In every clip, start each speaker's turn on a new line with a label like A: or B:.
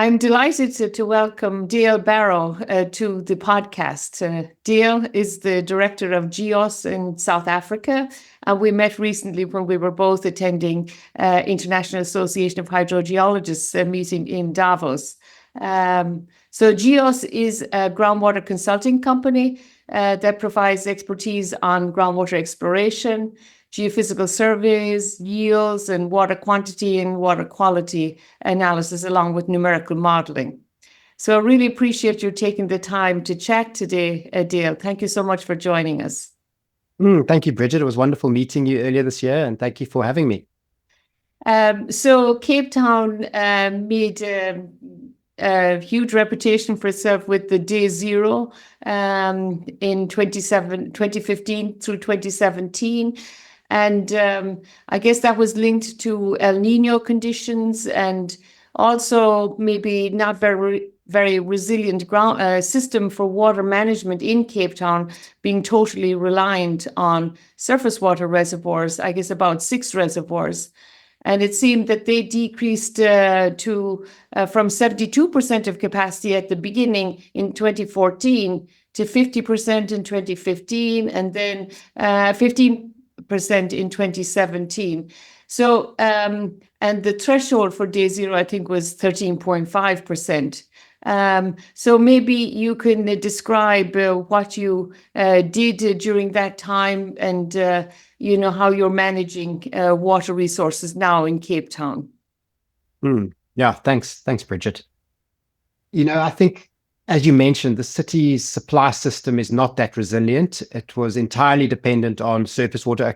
A: I'm delighted to welcome Dale Barrow to the podcast. Dale is the Director of GEOS in South Africa, and we met recently when we were both attending International Association of Hydrogeologists meeting in Davos. So GEOS is a groundwater consulting company that provides expertise on groundwater exploration, geophysical surveys, yields, and water quantity and water quality analysis, along with numerical modeling. So I really appreciate you taking the time to chat today, Dale. Thank you so much for joining us.
B: Thank you, Bridget. It was wonderful meeting you earlier this year, and thank you for having me.
A: So Cape Town made a huge reputation for itself with the Day Zero in 2015 through 2017. And I guess that was linked to El Nino conditions and also maybe not very resilient ground system for water management in Cape Town, being totally reliant on surface water reservoirs, I guess about 6 reservoirs. And it seemed that they decreased from 72% of capacity at the beginning in 2014 to 50% in 2015, and then 15% in 2017. So, and the threshold for Day Zero, I think, was 13.5%. So maybe you can describe what you did during that time and, how you're managing water resources now in Cape Town.
B: Yeah, thanks, Bridget. I think, as you mentioned, the city's supply system is not that resilient. It was entirely dependent on surface water,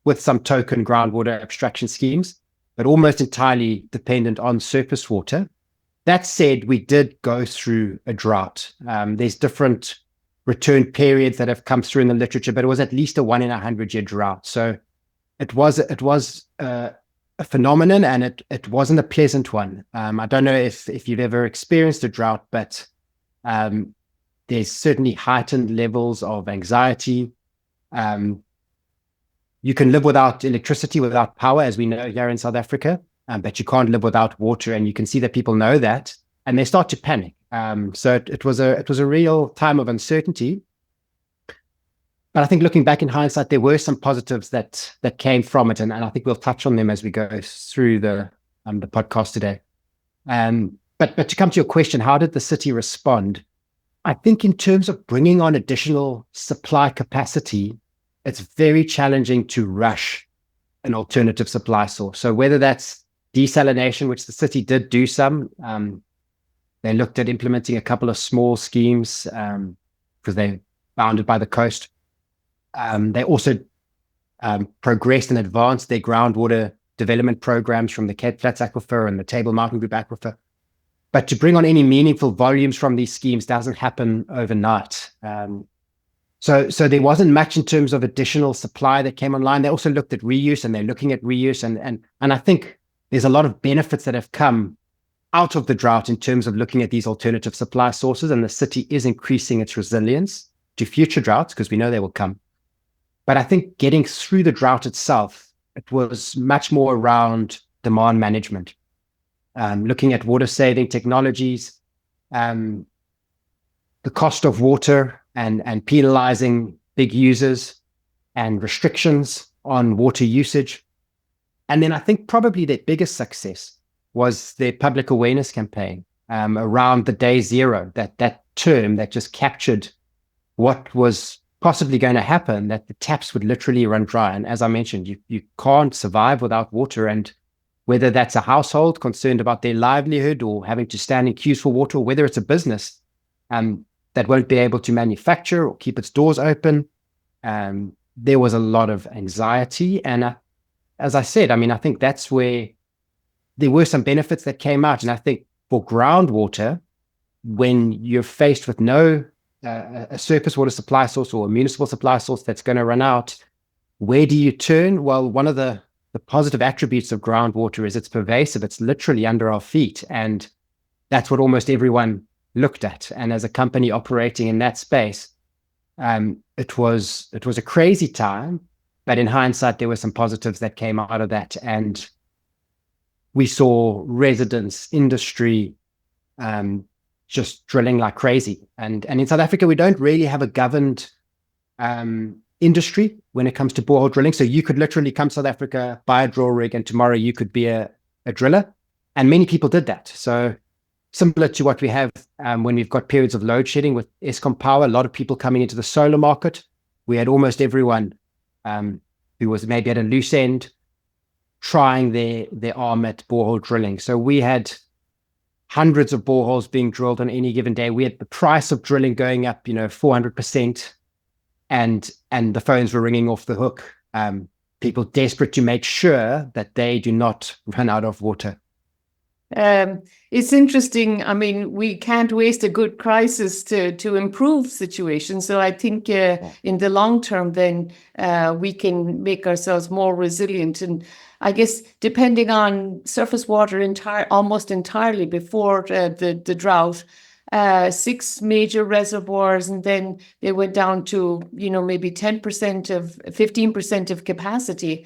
B: with some token groundwater abstraction schemes, but almost entirely dependent on surface water. That said, we did go through a drought. There's different return periods that have come through in the literature, but it was at least a 1 in 100 year drought. So it was a phenomenon, and it wasn't a pleasant one. I don't know if you've ever experienced a drought, but there's certainly heightened levels of anxiety. You can live without electricity, without power, as we know here in South Africa, but you can't live without water, and you can see that people know that, and they start to panic. So it was a real time of uncertainty. But I think looking back in hindsight, there were some positives that came from it, and I think we'll touch on them as we go through the podcast today. But to come to your question, how did the city respond? I think in terms of bringing on additional supply capacity, it's very challenging to rush an alternative supply source. So whether that's desalination, which the city did do some, they looked at implementing a couple of small schemes because they're bounded by the coast. They also progressed and advanced their groundwater development programs from the Cape Flats Aquifer and the Table Mountain Group Aquifer. But to bring on any meaningful volumes from these schemes doesn't happen overnight. So there wasn't much in terms of additional supply that came online. They also looked at reuse, and they're looking at reuse. And I think there's a lot of benefits that have come out of the drought in terms of looking at these alternative supply sources. And the city is increasing its resilience to future droughts because we know they will come. But I think getting through the drought itself, it was much more around demand management, looking at water saving technologies, the cost of water, and penalizing big users and restrictions on water usage. And then I think probably their biggest success was their public awareness campaign around the Day Zero, that term that just captured what was possibly going to happen, that the taps would literally run dry. And as I mentioned, you can't survive without water. And whether that's a household concerned about their livelihood or having to stand in queues for water, or whether it's a business that won't be able to manufacture or keep its doors open, there was a lot of anxiety. And as I said, I think that's where there were some benefits that came out. And I think for groundwater, when you're faced with no a surface water supply source or a municipal supply source that's going to run out, where do you turn? Well, one of the positive attributes of groundwater is it's pervasive. It's literally under our feet. And that's what almost everyone looked at. And as a company operating in that space, it was a crazy time, but in hindsight, there were some positives that came out of that. And we saw residents, industry, just drilling like crazy. And in South Africa, we don't really have a governed industry when it comes to borehole drilling. So you could literally come to South Africa, buy a drill rig, and tomorrow you could be a driller. And many people did that. So similar to what we have when we've got periods of load shedding with Eskom power, a lot of people coming into the solar market. We had almost everyone who was maybe at a loose end trying their arm at borehole drilling. So we had hundreds of boreholes being drilled on any given day. We had the price of drilling going up, 400%, and the phones were ringing off the hook. People desperate to make sure that they do not run out of water.
A: It's interesting. I mean, we can't waste a good crisis to improve situations. So I think in the long term, then we can make ourselves more resilient. And I guess depending on surface water almost entirely before the drought, 6 major reservoirs, and then they went down to, maybe 15% of capacity.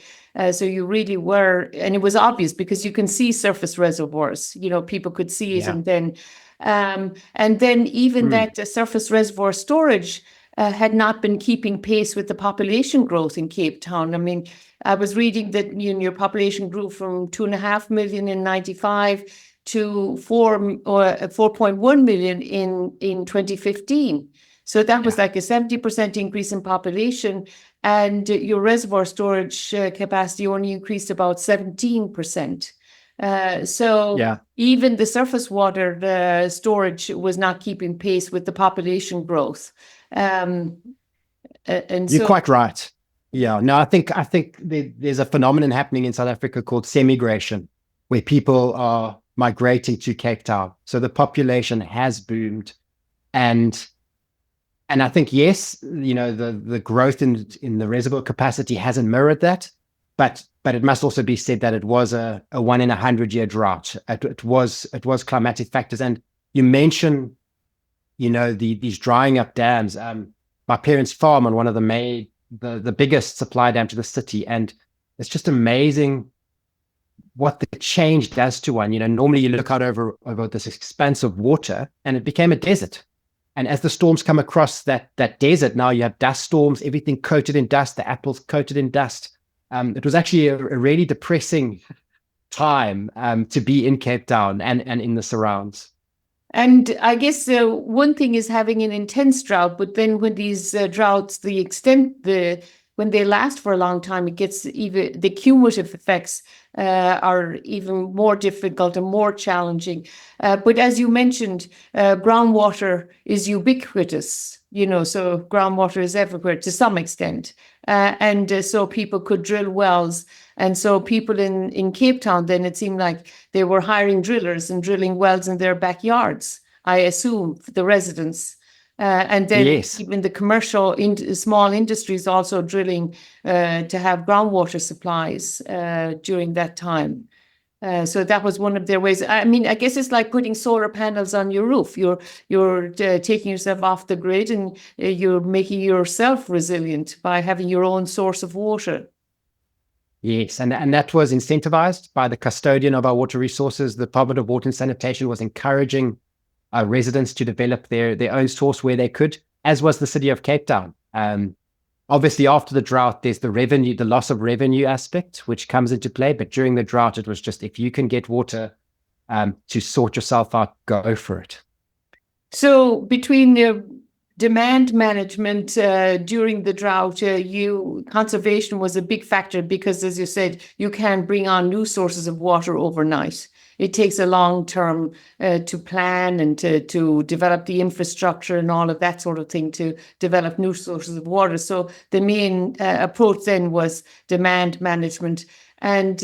A: So you really were, and it was obvious because you can see surface reservoirs, people could see it.
B: Yeah.
A: And then even that surface reservoir storage had not been keeping pace with the population growth in Cape Town. I mean, I was reading that your population grew from 2.5 million in 95 to 4.1 million in 2015. So that was like a 70% increase in population, and your reservoir storage capacity only increased about 17%. Even the surface water storage was not keeping pace with the population growth. And
B: you're quite right. Yeah. No, I think there's a phenomenon happening in South Africa called semigration, where people are migrating to Cape Town. So the population has boomed, and I think, yes, the growth in the reservoir capacity hasn't mirrored that, but it must also be said that it was a 1 in 100-year drought. It was climatic factors. And you mentioned, these drying up dams. My parents' farm on one of the biggest supply dam to the city, and it's just amazing what the change does to one. Normally you look out over this expanse of water, and it became a desert. And as the storms come across that desert, now you have dust storms, everything coated in dust, the apples coated in dust. It was actually a really depressing time to be in Cape Town and in the surrounds.
A: And I guess one thing is having an intense drought, but then when these droughts, when they last for a long time, it gets even the cumulative effects are even more difficult and more challenging. But as you mentioned, groundwater is ubiquitous, so groundwater is everywhere to some extent. And so people could drill wells. And so people in Cape Town, then it seemed like they were hiring drillers and drilling wells in their backyards, I assume, for the residents. And then even the commercial small industries also drilling to have groundwater supplies during that time. So that was one of their ways. I mean, I guess it's like putting solar panels on your roof. You're taking yourself off the grid, and you're making yourself resilient by having your own source of water.
B: Yes, and that was incentivized by the custodian of our water resources. The Department of Water and Sanitation was encouraging residents to develop their own source where they could, as was the city of Cape Town. Obviously, after the drought, there's the loss of revenue aspect, which comes into play. But during the drought, it was just, if you can get water to sort yourself out, go for it.
A: So between the demand management during the drought, conservation was a big factor because, as you said, you can't bring on new sources of water overnight. It takes a long term to plan and to develop the infrastructure and all of that sort of thing to develop new sources of water. So the main approach then was demand management. And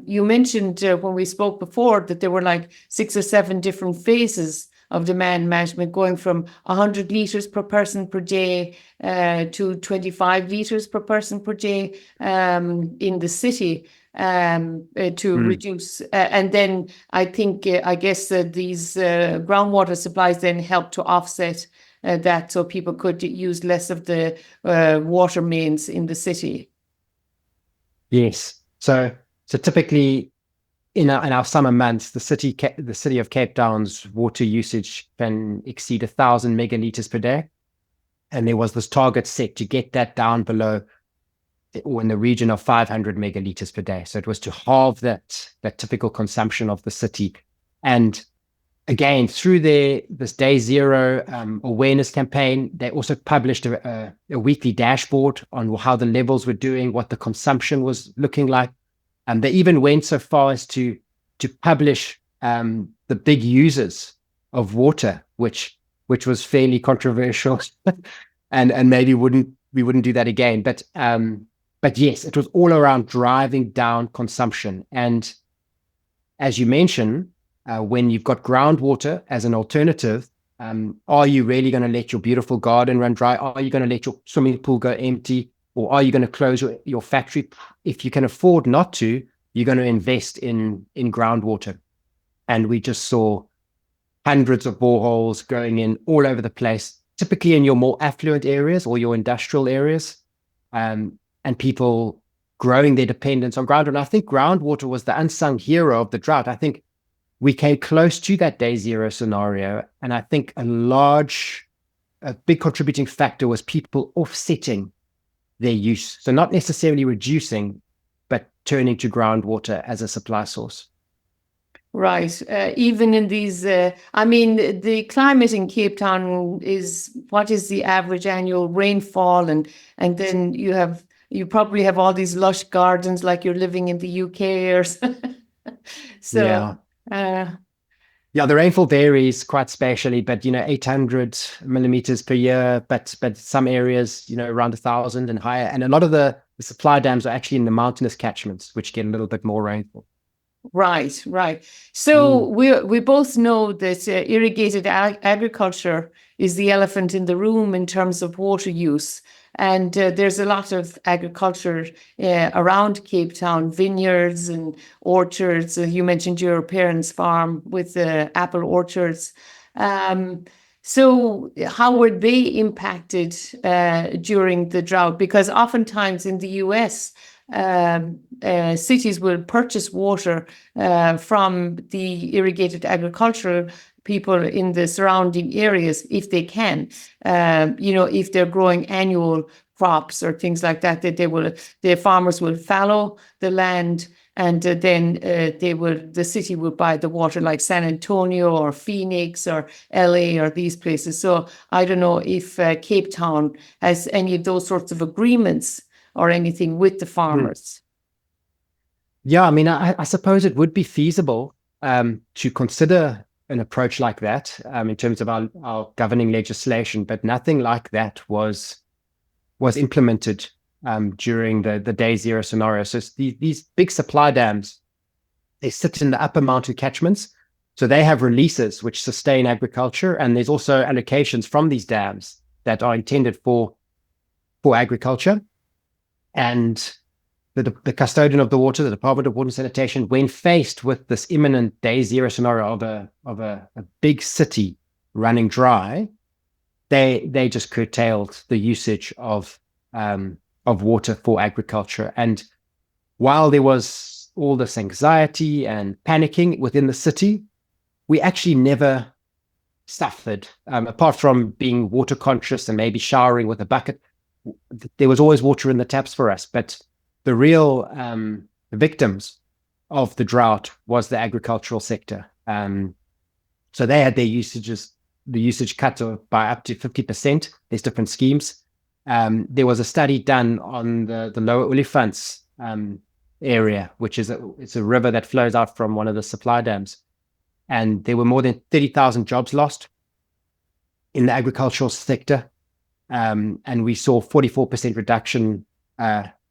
A: you mentioned when we spoke before that there were like 6 or 7 different phases of demand management, going from 100 litres per person per day to 25 litres per person per day in the city to reduce. And then I guess these groundwater supplies then helped to offset that, so people could use less of the water mains in the city.
B: Yes. So typically in our summer months, the city of Cape Town's water usage can exceed 1,000 megaliters per day. And there was this target set to get that down below, or in the region of 500 megaliters per day. So it was to halve that typical consumption of the city. And again, through this Day Zero awareness campaign, they also published a weekly dashboard on how the levels were doing, what the consumption was looking like. And they even went so far as to publish the big users of water, which was fairly controversial, and maybe we wouldn't do that again. But yes, it was all around driving down consumption. And as you mentioned, when you've got groundwater as an alternative, are you really going to let your beautiful garden run dry? Are you going to let your swimming pool go empty? Or are you going to close your factory? If you can afford not to, you're going to invest in groundwater. And we just saw hundreds of boreholes going in all over the place, typically in your more affluent areas or your industrial areas, and people growing their dependence on groundwater. And I think groundwater was the unsung hero of the drought. I think we came close to that Day Zero scenario. And I think a big contributing factor was people offsetting their use. So not necessarily reducing, but turning to groundwater as a supply source.
A: Right. Even in these, the climate in Cape Town what is the average annual rainfall? And then you probably have all these lush gardens like you're living in the UK or something. So,
B: yeah, the rainfall varies quite spatially, but 800 millimeters per year, but some areas, around 1,000 and higher. And a lot of the supply dams are actually in the mountainous catchments, which get a little bit more rainfall.
A: Right. So we both know that irrigated agriculture is the elephant in the room in terms of water use. And there's a lot of agriculture around Cape Town, vineyards and orchards. You mentioned your parents' farm with apple orchards. So how were they impacted during the drought? Because oftentimes in the US, cities will purchase water from the irrigated agricultural people in the surrounding areas if they can. If they're growing annual crops or things like that, the farmers will fallow the land, and then the city will buy the water, like San Antonio or Phoenix or LA or these places. So I don't know if Cape Town has any of those sorts of agreements or anything with the farmers.
B: Yeah, I suppose it would be feasible to consider an approach like that in terms of our governing legislation, but nothing like that was implemented during the Day Zero scenario. So these big supply dams, they sit in the upper mountain catchments, so they have releases which sustain agriculture, and there's also allocations from these dams that are intended for agriculture. And the custodian of the water, the Department of Water and Sanitation, when faced with this imminent Day Zero scenario of a big city running dry, they just curtailed the usage of water for agriculture. And while there was all this anxiety and panicking within the city, we actually never suffered, apart from being water conscious and maybe showering with a bucket. There was always water in the taps for us, but the real victims of the drought was the agricultural sector. So they had the usage cut by up to 50%. There's different schemes. There was a study done on the Lower Olifants area, which is it's a river that flows out from one of the supply dams. And there were more than 30,000 jobs lost in the agricultural sector. And we saw 44% reduction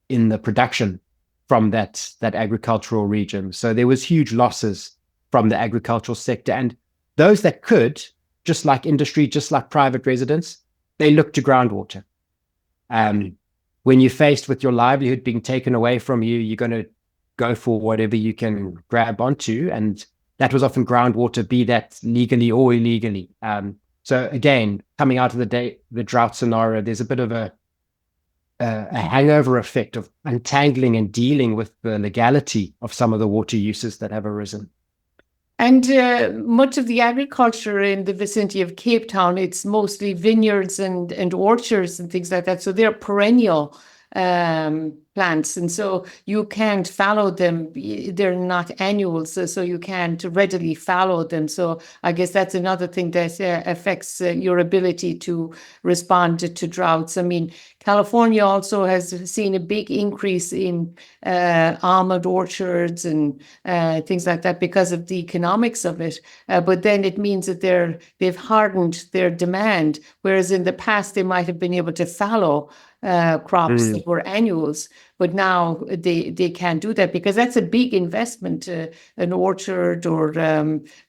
B: in the production from that agricultural region. So there was huge losses from the agricultural sector. And those that could, just like industry, just like private residents, they looked to groundwater. When you're faced with your livelihood being taken away from you, you're going to go for whatever you can grab onto. And that was often groundwater, be that legally or illegally. So again, coming out of the drought scenario, there's a bit of a a hangover effect of untangling and dealing with the legality of some of the water uses that have arisen.
A: And much of the agriculture in the vicinity of Cape Town, it's mostly vineyards and orchards and things like that. So they're perennial plants, and so you can't fallow them. They're not annuals, so you can't readily fallow them. So I guess that's another thing that affects your ability to respond to droughts. I mean, California also has seen a big increase in almond orchards and things like that because of the economics of it. But then it means that they've hardened their demand, whereas in the past they might have been able to fallow crops that were annuals, but now they can't do that because that's a big investment, an orchard or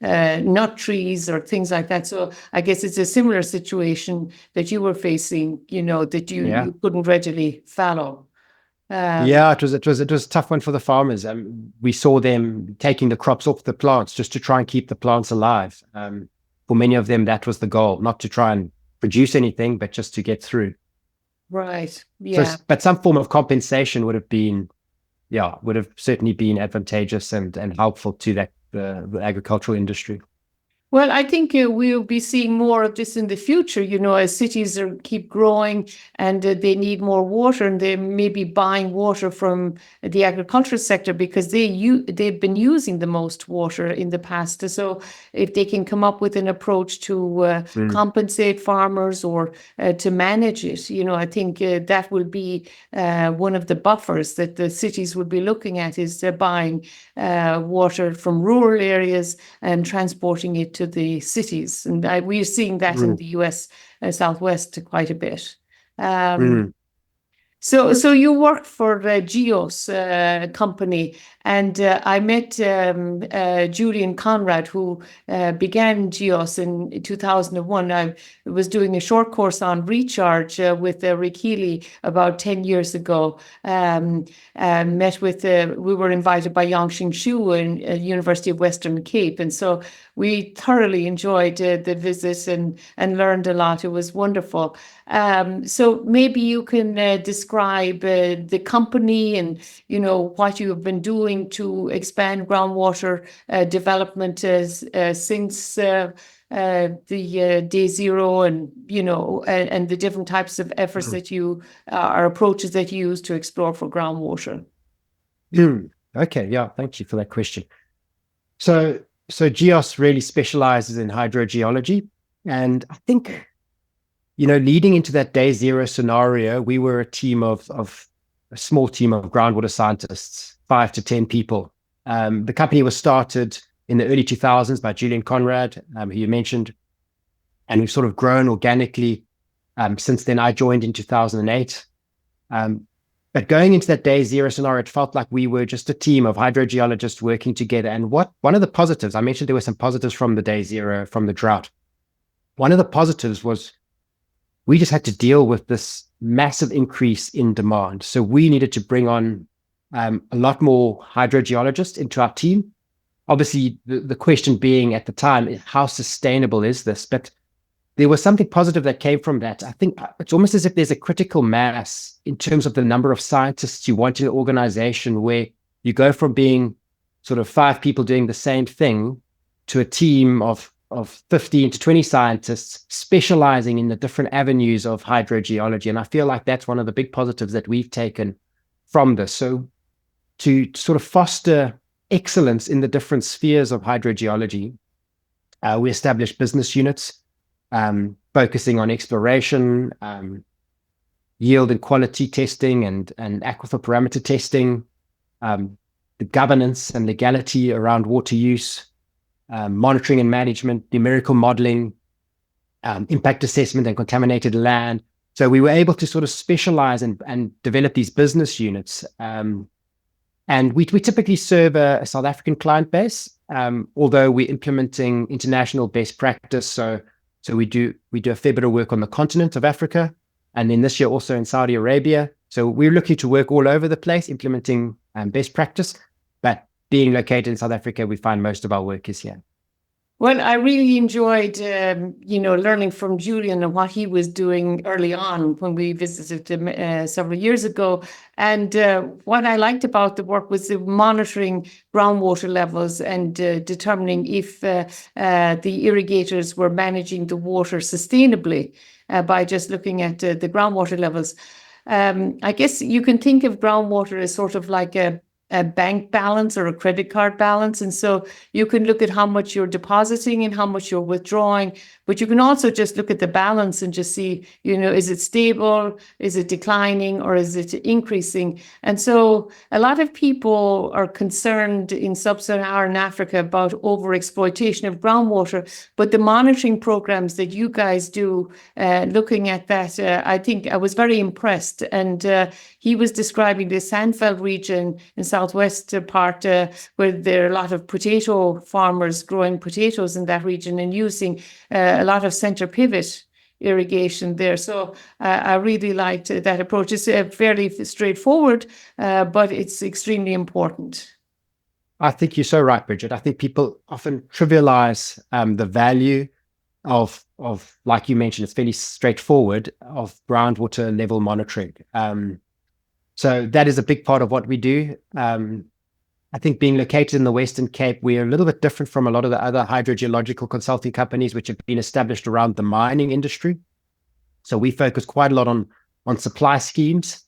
A: nut trees or things like that. So I guess it's a similar situation that you were facing, that you couldn't readily fallow.
B: Yeah, it was a tough one for the farmers. We saw them taking the crops off the plants just to try and keep the plants alive. For many of them, that was the goal, not to try and produce anything, but just to get through.
A: Right. Yeah.
B: So, but some form of compensation would have certainly been advantageous and helpful to the agricultural industry.
A: Well, I think we'll be seeing more of this in the future, as cities keep growing and they need more water, and they may be buying water from the agricultural sector because they've been using the most water in the past. So if they can come up with an approach to compensate farmers or to manage it, I think that will be one of the buffers that the cities will be looking at, is buying water from rural areas and transporting it to the cities. And we're seeing that in the US Southwest quite a bit. So you work for Geos company, and I met Julian Conrad, who began Geos in 2001. I was doing a short course on recharge with Rick Healy about 10 years ago. We were invited by Yangqing Shu in University of Western Cape, and so we thoroughly enjoyed the visit and learned a lot. It was wonderful. So maybe you can describe the company and what you have been doing to expand groundwater development since the day zero, and and the different types of efforts that you or approaches that you use to explore for groundwater.
B: Okay, yeah, thank you for that question. So GEOS really specializes in hydrogeology, and I think leading into that day zero scenario, we were a small team of groundwater scientists, 5 to 10 people. The company was started in the early 2000s by Julian Conrad, who you mentioned, and we've sort of grown organically since then. I joined in 2008. But going into that day zero scenario, it felt like we were just a team of hydrogeologists working together. And one of the positives, I mentioned there were some positives from the day zero, from the drought. One of the positives was we just had to deal with this massive increase in demand. So we needed to bring on a lot more hydrogeologists into our team. Obviously, the question being at the time, how sustainable is this? But there was something positive that came from that. I think it's almost as if there's a critical mass in terms of the number of scientists you want in an organization, where you go from being sort of 5 people doing the same thing to a team of 15 to 20 scientists specializing in the different avenues of hydrogeology. And I feel like that's one of the big positives that we've taken from this. So to sort of foster excellence in the different spheres of hydrogeology, we established business units focusing on exploration, yield and quality testing, and aquifer parameter testing, the governance and legality around water use, monitoring and management, numerical modeling, impact assessment and contaminated land. So we were able to sort of specialize and develop these business units. And we typically serve a South African client base, although we're implementing international best practice. So we do a fair bit of work on the continent of Africa, and then this year also in Saudi Arabia. So we're looking to work all over the place, implementing best practice. But being located in South Africa, we find most of our work is here.
A: Well, I really enjoyed, learning from Julian and what he was doing early on when we visited him several years ago. And what I liked about the work was the monitoring groundwater levels and determining if the irrigators were managing the water sustainably by just looking at the groundwater levels. I guess you can think of groundwater as sort of like a bank balance or a credit card balance. And so you can look at how much you're depositing and how much you're withdrawing, but you can also just look at the balance and just see, is it stable? Is it declining or is it increasing? And so a lot of people are concerned in sub-Saharan Africa about overexploitation of groundwater, but the monitoring programs that you guys do, looking at that, I think I was very impressed. And he was describing the Sandfeld region in southwest part where there are a lot of potato farmers growing potatoes in that region and using a lot of center pivot irrigation there. So I really liked that approach. It's fairly straightforward, but it's extremely important.
B: I think you're so right, Bridget. I think people often trivialize the value of, like you mentioned, it's fairly straightforward, of groundwater level monitoring. So that is a big part of what we do. I think being located in the Western Cape, we're a little bit different from a lot of the other hydrogeological consulting companies which have been established around the mining industry. So we focus quite a lot on supply schemes.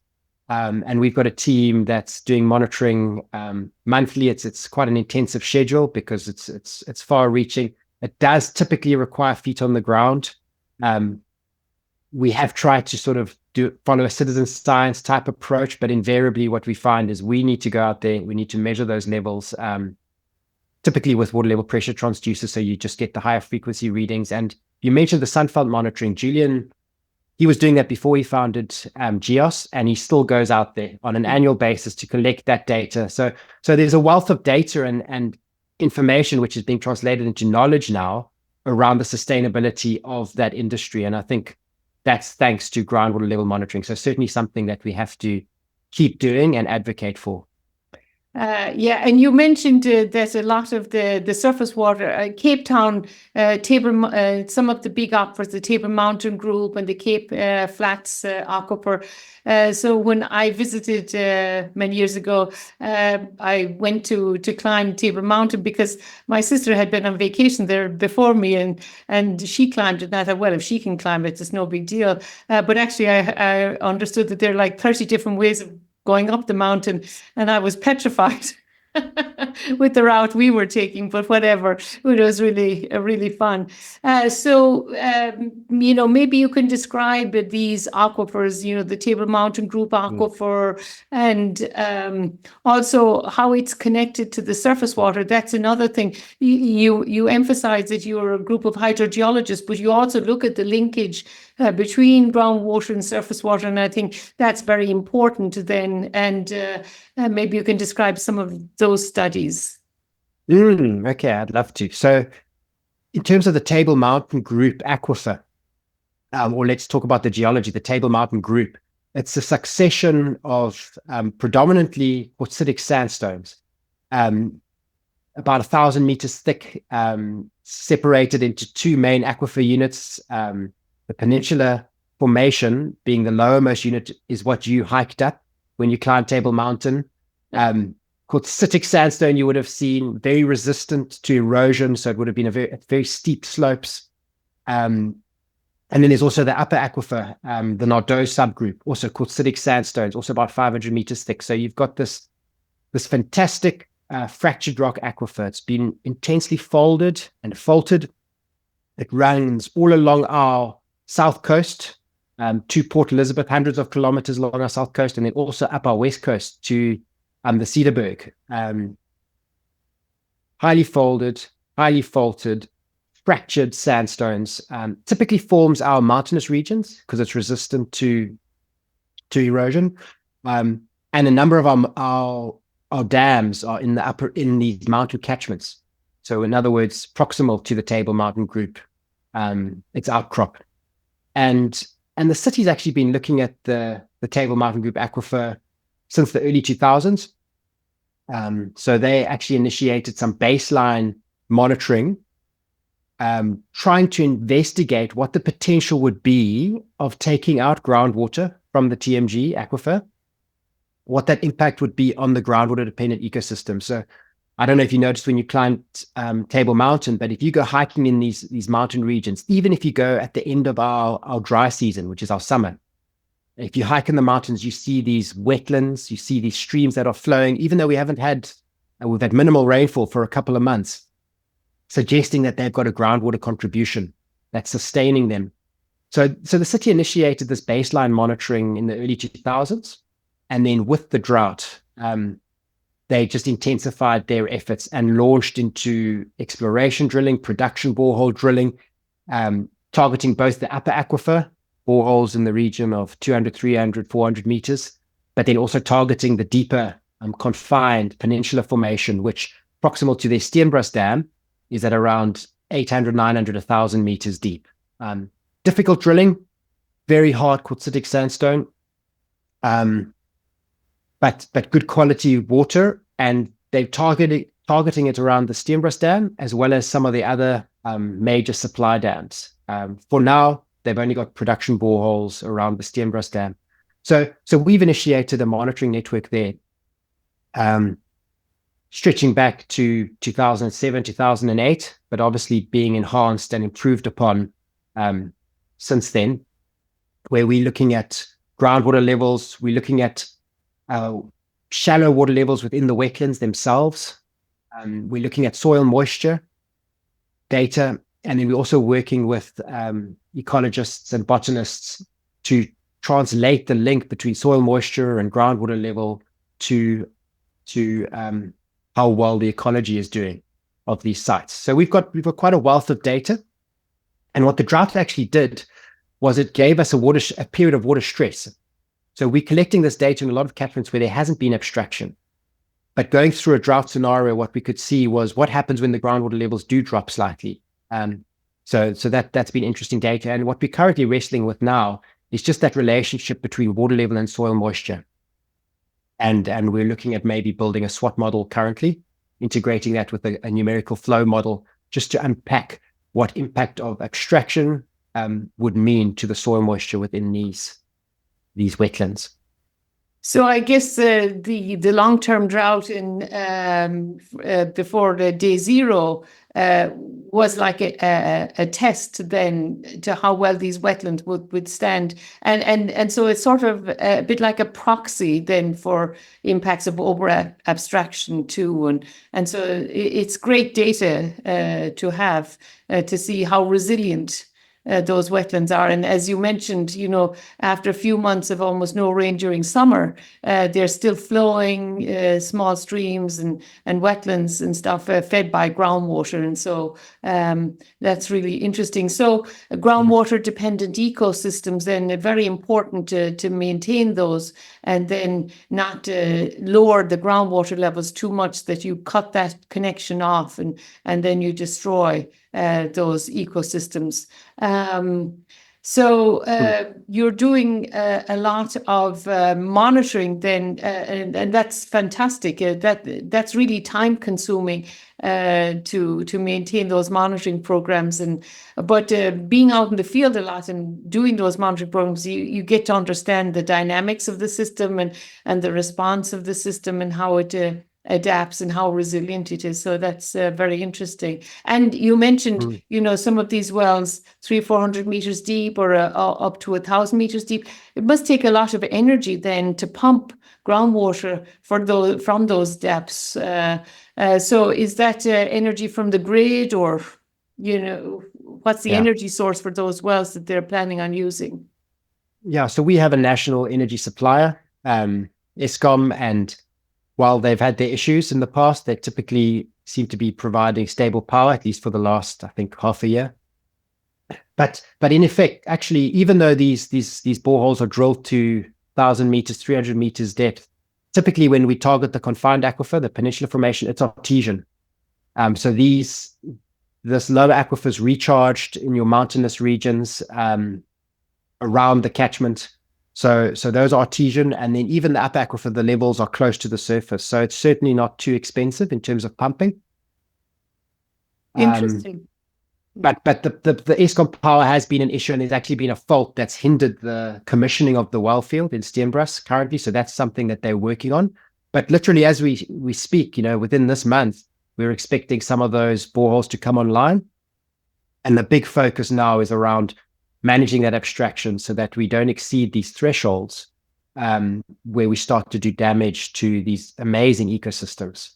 B: And we've got a team that's doing monitoring monthly. It's quite an intensive schedule because it's far reaching. It does typically require feet on the ground. We have tried to sort of follow a citizen science type approach, but invariably what we find is we need to go out there, we need to measure those levels, typically with water level pressure transducers, so you just get the higher frequency readings. And you mentioned the Sandfeld monitoring. Julian, he was doing that before he founded GEOS, and he still goes out there on an annual basis to collect that data. So there's a wealth of data and information which is being translated into knowledge now around the sustainability of that industry. And I think that's thanks to groundwater level monitoring. So certainly something that we have to keep doing and advocate for.
A: And you mentioned that a lot of the surface water, Cape Town, some of the big aquifers, the Table Mountain Group and the Cape Flats aquifer. So when I visited many years ago, I went to climb Table Mountain because my sister had been on vacation there before me, and she climbed it. And I thought, well, if she can climb it, it's no big deal. But actually, I understood that there are like 30 different ways of going up the mountain, and I was petrified with the route we were taking, but whatever, it was really fun. Maybe you can describe these aquifers, the Table Mountain Group aquifer, and also how it's connected to the surface water. That's another thing. You emphasize that you're a group of hydrogeologists, but you also look at the linkage between groundwater and surface water, and I think that's very important then. And maybe you can describe some of those studies.
B: Okay, I'd love to. So in terms of the Table Mountain Group aquifer, or let's talk about the geology, the Table Mountain Group, it's a succession of predominantly quartzitic sandstones, about 1,000 meters thick, separated into two main aquifer units. The Peninsula Formation, being the lowermost unit, is what you hiked up when you climbed Table Mountain. Quartzitic sandstone you would have seen, very resistant to erosion, so it would have been a very steep slopes. And then there's also the upper aquifer, the Nardo subgroup, also quartzitic sandstones, also about 500 meters thick. So you've got this fantastic fractured rock aquifer. It's been intensely folded and faulted. It runs all along our south coast to Port Elizabeth, hundreds of kilometers along our south coast, and then also up our west coast to the Cedarburg. Highly folded, highly faulted, fractured sandstones, typically forms our mountainous regions because it's resistant to erosion. And a number of our dams are in these mountain catchments. So in other words, proximal to the Table Mountain Group, it's outcrop. And the city's actually been looking at the Table Mountain Group aquifer since the early 2000s. So they actually initiated some baseline monitoring trying to investigate what the potential would be of taking out groundwater from the TMG aquifer, what that impact would be on the groundwater-dependent ecosystem. So I don't know if you noticed when you climbed Table Mountain, but if you go hiking in these mountain regions, even if you go at the end of our dry season, which is our summer, if you hike in the mountains, you see these wetlands, you see these streams that are flowing, even though we've had minimal rainfall for a couple of months, suggesting that they've got a groundwater contribution that's sustaining them. So the city initiated this baseline monitoring in the early 2000s. And then with the drought, they just intensified their efforts and launched into exploration drilling, production borehole drilling, targeting both the upper aquifer, boreholes in the region of 200, 300, 400 meters, but then also targeting the deeper confined peninsula formation, which proximal to their Steenbras Dam is at around 800, 900, 1,000 meters deep. Difficult drilling, very hard quartzitic sandstone, but good quality water, and they're targeting it around the Steenbras Dam as well as some of the other major supply dams. For now, they've only got production boreholes around the Steenbras Dam. So we've initiated a monitoring network there, stretching back to 2007, 2008, but obviously being enhanced and improved upon since then, where we're looking at groundwater levels, we're looking at shallow water levels within the wetlands themselves. We're looking at soil moisture data, and then we're also working with ecologists and botanists to translate the link between soil moisture and groundwater level to how well the ecology is doing of these sites. So we've got quite a wealth of data. And what the drought actually did was it gave us a period of water stress. So we're collecting this data in a lot of catchments where there hasn't been abstraction. But going through a drought scenario, what we could see was what happens when the groundwater levels do drop slightly. So that's been interesting data. And what we're currently wrestling with now is just that relationship between water level and soil moisture. And we're looking at maybe building a SWOT model currently, integrating that with a numerical flow model, just to unpack what impact of abstraction would mean to the soil moisture within these wetlands.
A: So I guess the long-term drought in before the day zero was like a test then to how well these wetlands would withstand, and so it's sort of a bit like a proxy then for impacts of over abstraction too, and so it's great data to have to see how resilient those wetlands are. And as you mentioned, after a few months of almost no rain during summer, they're still flowing small streams and wetlands and stuff fed by groundwater. And so that's really interesting. So groundwater dependent ecosystems then are very important to maintain those, and then not lower the groundwater levels too much that you cut that connection off and then you destroy those ecosystems. So you're doing a lot of monitoring then, and that's fantastic. That's really time consuming to maintain those monitoring programs. But being out in the field a lot and doing those monitoring programs, you get to understand the dynamics of the system and the response of the system and how it adapts and how resilient it is. So that's very interesting. And you mentioned, some of these wells 300-400 meters deep or up to 1,000 meters deep. It must take a lot of energy then to pump groundwater from those depths. So is that energy from the grid, or what's the energy source for those wells that they're planning on using?
B: Yeah, so we have a national energy supplier, Eskom, and while they've had their issues in the past, they typically seem to be providing stable power, at least for the last, I think, half a year. But in effect, actually, even though these boreholes are drilled to 1,000 meters, 300 meters depth, typically when we target the confined aquifer, the peninsula formation, it's artesian. So this lower aquifer is recharged in your mountainous regions around the catchment. So those are artesian, and then even the upper aquifer, the levels are close to the surface. So it's certainly not too expensive in terms of pumping.
A: Interesting.
B: But the Eskom power has been an issue, and there's actually been a fault that's hindered the commissioning of the well field in Steenbras currently. So that's something that they're working on. But literally, as we speak, within this month, we're expecting some of those boreholes to come online. And the big focus now is around managing that abstraction so that we don't exceed these thresholds where we start to do damage to these amazing ecosystems.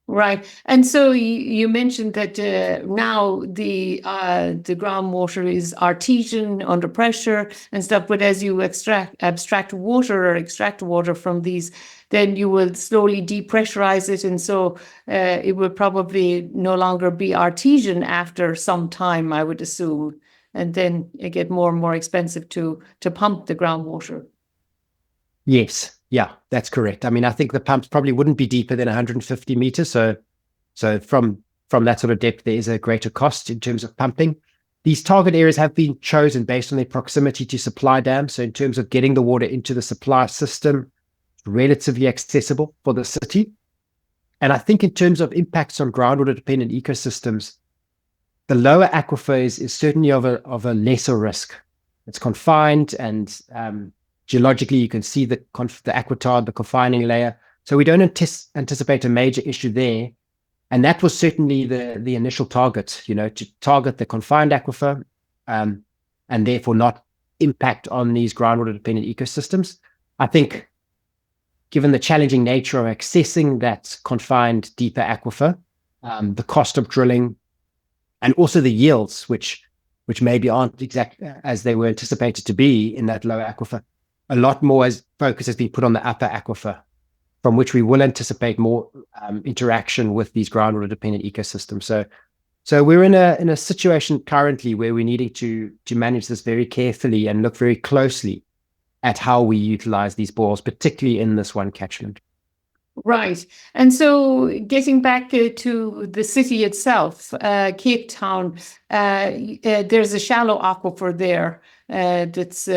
A: Right. And so you mentioned that now the groundwater is artesian under pressure and stuff, but as you abstract water from these, then you will slowly depressurize it. And so it will probably no longer be artesian after some time, I would assume. And then it get more and more expensive to pump the groundwater.
B: Yes. Yeah, that's correct. I mean, I think the pumps probably wouldn't be deeper than 150 meters. So from that sort of depth, there is a greater cost in terms of pumping. These target areas have been chosen based on their proximity to supply dams. So in terms of getting the water into the supply system, relatively accessible for the city. And I think in terms of impacts on groundwater dependent ecosystems, the lower aquifer is certainly of a lesser risk. It's confined, and geologically, you can see the aquitard, the confining layer. So we don't anticipate a major issue there. And that was certainly the initial target, to target the confined aquifer and therefore not impact on these groundwater dependent ecosystems. I think given the challenging nature of accessing that confined deeper aquifer, the cost of drilling, and also the yields, which maybe aren't exact as they were anticipated to be in that lower aquifer, a lot more focus has been put on the upper aquifer, from which we will anticipate more interaction with these groundwater dependent ecosystems. So we're in a situation currently where we're needing to manage this very carefully and look very closely at how we utilize these bores, particularly in this one catchment.
A: Right. And so getting back to the city itself, Cape Town, there's a shallow aquifer there that's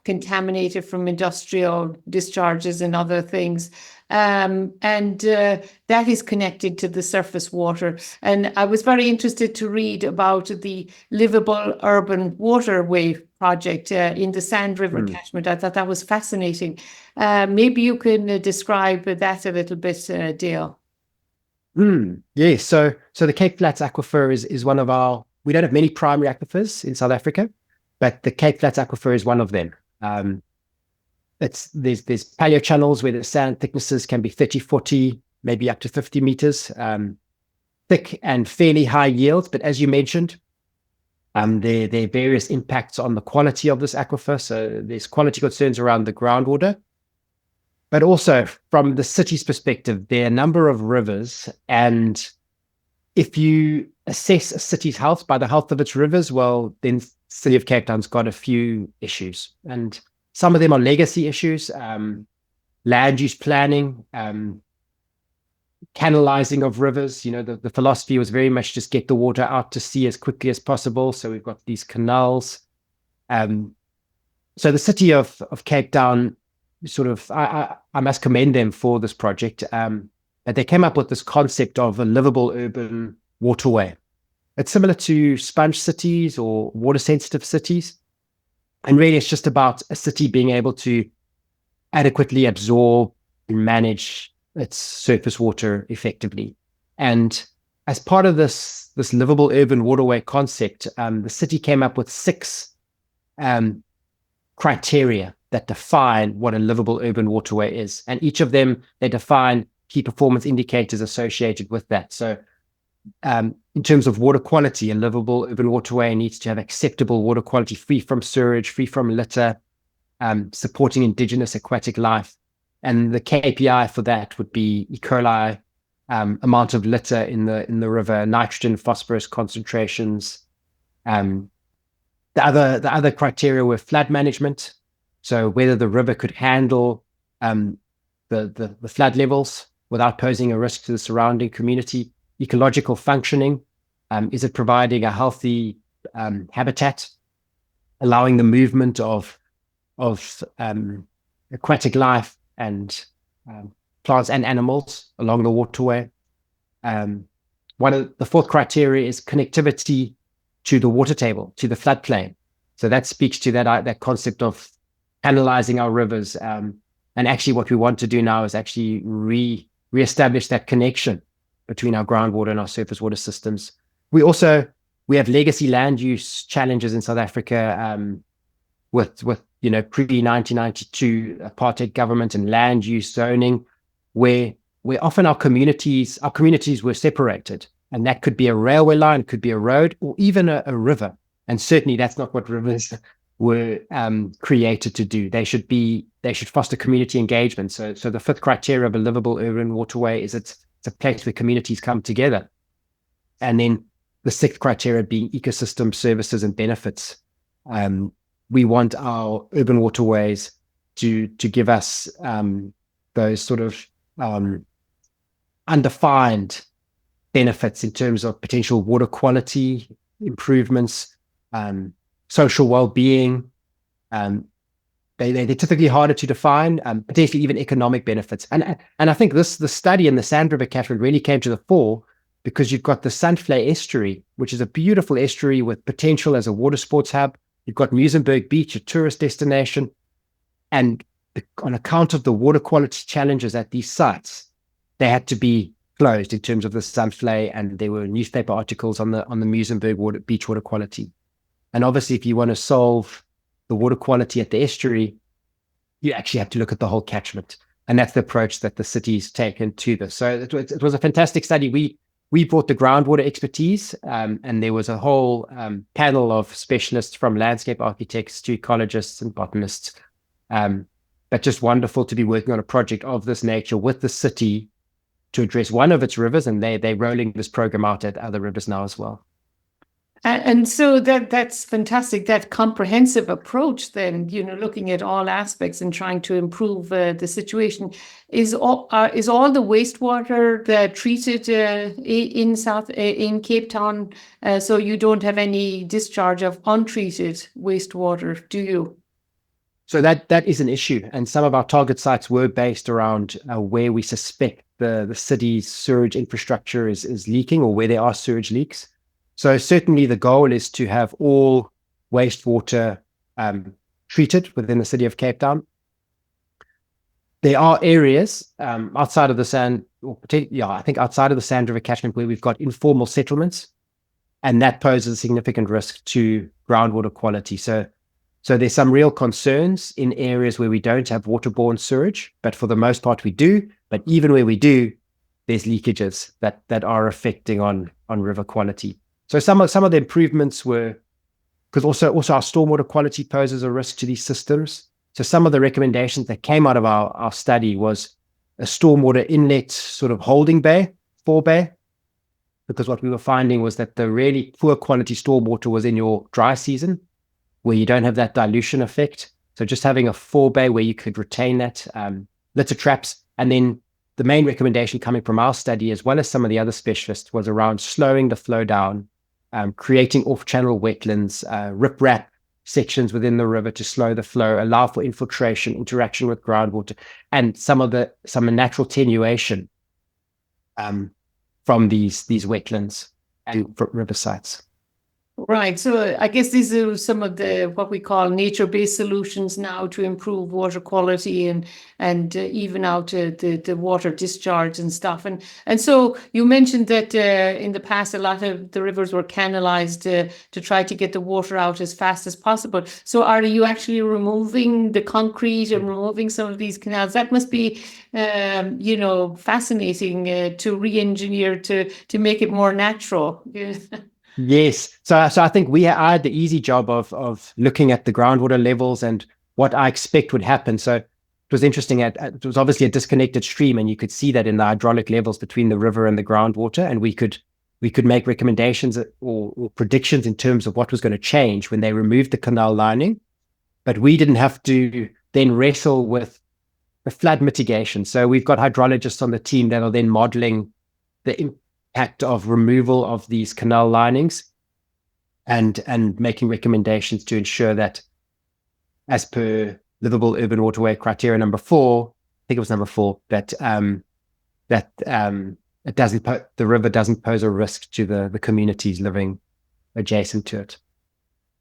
A: contaminated from industrial discharges and other things. And that is connected to the surface water. And I was very interested to read about the Livable Urban Waterway project in the Sand River catchment. I thought that was fascinating. Maybe you can describe that a little bit, Dale.
B: Yes. So the Cape Flats aquifer is one of we don't have many primary aquifers in South Africa, but the Cape Flats aquifer is one of them. There's paleo channels where the sand thicknesses can be 30, 40, maybe up to 50 meters, thick and fairly high yields. But as you mentioned, there are various impacts on the quality of this aquifer. So there's quality concerns around the groundwater, but also from the city's perspective, there are a number of rivers. And if you assess a city's health by the health of its rivers, well, then the city of Cape Town's got a few issues. And some of them are legacy issues, land use planning, canalizing of rivers. The philosophy was very much just get the water out to sea as quickly as possible. So we've got these canals. So the city of Cape Town, sort of, I must commend them for this project. But they came up with this concept of a livable urban waterway. It's similar to sponge cities or water sensitive cities. And really, it's just about a city being able to adequately absorb and manage its surface water effectively. And as part of this livable urban waterway concept, the city came up with 6 criteria that define what a livable urban waterway is. And each of them, they define key performance indicators associated with that. So in terms of water quality, a livable urban waterway needs to have acceptable water quality, free from sewage, free from litter, supporting indigenous aquatic life. And the KPI for that would be E. coli, amount of litter in the river, nitrogen, phosphorus concentrations. The other criteria were flood management. So whether the river could handle the flood levels without posing a risk to the surrounding community. Ecological functioning, is it providing a healthy habitat, allowing the movement of aquatic life and plants and animals along the waterway. One of the 4th criteria is connectivity to the water table, to the floodplain. So that speaks to that concept of analyzing our rivers. And actually what we want to do now is actually reestablish that connection between our groundwater and our surface water systems. We have legacy land use challenges in South Africa, with pre-1992 apartheid government and land use zoning, where often our communities were separated, and that could be a railway line, it could be a road, or even a river. And certainly that's not what rivers were created to do. They should foster community engagement. So the fifth criteria of a livable urban waterway is it's a place where communities come together. And then the sixth criteria being ecosystem services and benefits. We want our urban waterways to give us those sort of undefined benefits in terms of potential water quality improvements, social well-being. They're typically harder to define, potentially even economic benefits. And I think the study in the Sand River catchment really came to the fore because you've got the Sunflay estuary, which is a beautiful estuary with potential as a water sports hub. You've got Muizenberg Beach, a tourist destination. And on account of the water quality challenges at these sites, they had to be closed in terms of the Sunflay, and there were newspaper articles on the Muizenberg beach water quality. And obviously, if you want to solve the water quality at the estuary, you actually have to look at the whole catchment. And that's the approach that the city's taken to this. So it was a fantastic study. We brought the groundwater expertise, and there was a whole panel of specialists from landscape architects to ecologists and botanists. But just wonderful to be working on a project of this nature with the city to address one of its rivers, and they're rolling this program out at other rivers now as well.
A: And so that's fantastic, that comprehensive approach then, looking at all aspects and trying to improve the situation. Is all the wastewater treated in Cape Town, so you don't have any discharge of untreated wastewater, do you?
B: So that is an issue, and some of our target sites were based around where we suspect the city's sewage infrastructure is leaking, or where there are sewage leaks. So certainly the goal is to have all wastewater treated within the city of Cape Town. There are areas outside of the Sand River catchment where we've got informal settlements, and that poses a significant risk to groundwater quality. So there's some real concerns in areas where we don't have waterborne sewage, but for the most part we do. But even where we do, there's leakages that are affecting on river quality. So some of the improvements were, because also our stormwater quality poses a risk to these systems. So some of the recommendations that came out of our study was a stormwater inlet sort of holding bay, forebay, because what we were finding was that the really poor quality stormwater was in your dry season, where you don't have that dilution effect. So just having a forebay where you could retain that, litter traps. And then the main recommendation coming from our study, as well as some of the other specialists, was around slowing the flow down, creating off-channel wetlands, riprap sections within the river to slow the flow, allow for infiltration, interaction with groundwater, and some natural attenuation from these wetlands and river sites.
A: Right. So I guess these are some of the what we call nature-based solutions now to improve water quality and even out the water discharge and stuff. And so you mentioned that in the past a lot of the rivers were canalized to try to get the water out as fast as possible. So are you actually removing the concrete and removing some of these canals? That must be fascinating to re-engineer to make it more natural.
B: Yes. So I think I had the easy job of looking at the groundwater levels and what I expect would happen. So it was interesting. It was obviously a disconnected stream, and you could see that in the hydraulic levels between the river and the groundwater. And we could make recommendations or predictions in terms of what was going to change when they removed the canal lining. But we didn't have to then wrestle with the flood mitigation. So we've got hydrologists on the team that are then modeling the impact of removal of these canal linings and making recommendations to ensure that, as per livable urban waterway criteria number 4, I think it was number 4, that the river doesn't pose a risk to the communities living adjacent to it.